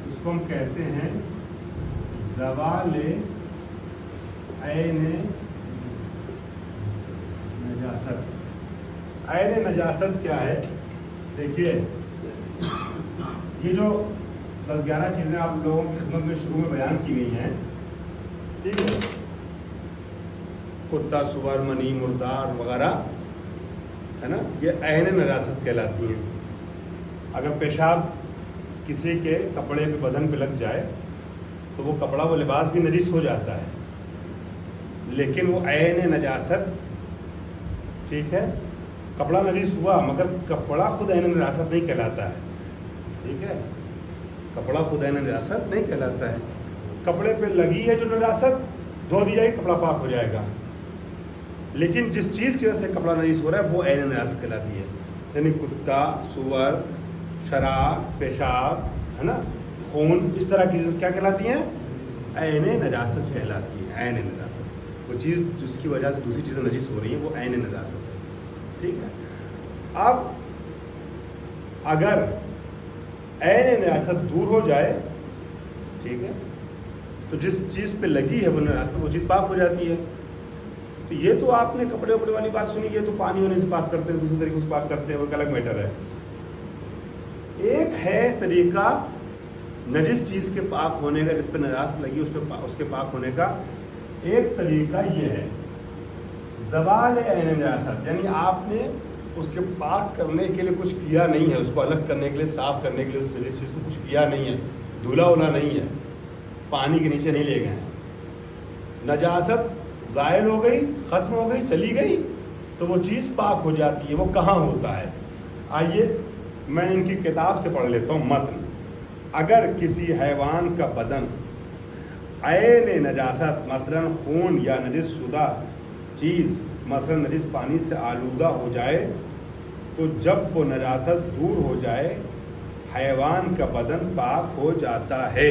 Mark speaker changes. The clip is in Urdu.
Speaker 1: اس کو ہم کہتے ہیں زوال عین نجاست۔ عین نجاست کیا ہے؟ دیکھیے یہ جو 10-11 چیزیں آپ لوگوں کی خدمت میں شروع میں بیان کی گئی ہیں، ٹھیک ہے، کتا، سور، منی، مردار وغیرہ، ہے نا، یہ عین نجاست کہلاتی ہیں۔ اگر پیشاب کسی کے کپڑے پہ، بدن پہ لگ جائے تو وہ کپڑا، وہ لباس بھی نجس ہو جاتا ہے، لیکن وہ عین نجاست، ٹھیک ہے، کپڑا نجس ہوا مگر کپڑا خود عین نجاست نہیں کہلاتا ہے، ٹھیک ہے، کپڑا خود عین نجاست نہیں کہلاتا ہے۔ کپڑے پہ لگی ہے جو نجاست، دھو دیا ہی کپڑا پاک ہو جائے گا، لیکن جس چیز کی وجہ سے کپڑا نجس ہو رہا ہے وہ عین نجاست کہلاتی ہے۔ یعنی کتا، سور، شراب، پیشاب، ہے نا، خون، اس طرح کی چیزیں کیا کہلاتی ہیں؟ عین نجاست کہلاتی ہے۔ عین نجاست وہ چیز جس کی وجہ سے دوسری چیزیں نجس ہو رہی ہیں، وہ عین نجاست ہے، ٹھیک ہے۔ اب اگر عین نجاست دور ہو جائے، ٹھیک ہے، تو جس چیز پہ لگی ہے وہ نجاست، وہ چیز پاک ہو جاتی ہے۔ تو یہ تو آپ نے کپڑے وپڑے والی بات سنی، یہ تو پانی ہونے سے پاک کرتے ہیں، دوسرے طریقے سے پاک کرتے ہیں، وہ ایک الگ میٹر ہے۔ ایک ہے طریقہ نجس چیز کے پاک ہونے کا، جس پہ نجاست لگی اس کے پاک ہونے کا۔ ایک طریقہ یہ ہے زوال عین نجاست، یعنی آپ نے اس کے پاک کرنے کے لیے کچھ کیا نہیں ہے، اس کو الگ کرنے کے لیے، صاف کرنے کے لیے اس نجس چیز کو کچھ کیا نہیں ہے، دھولا اولا نہیں ہے، پانی کے نیچے نہیں لے گئے ہیں، نجاست زائل ہو گئی، ختم ہو گئی، چلی گئی، تو وہ چیز پاک ہو جاتی ہے۔ وہ کہاں ہوتا ہے؟ آئیے میں ان کی کتاب سے پڑھ لیتا ہوں متن۔ اگر کسی حیوان کا بدن عین نجاست، مثلا خون یا نجس شدہ چیز، مثلا نجس پانی سے آلودہ ہو جائے، تو جب وہ نجاست دور ہو جائے، حیوان کا بدن پاک ہو جاتا ہے۔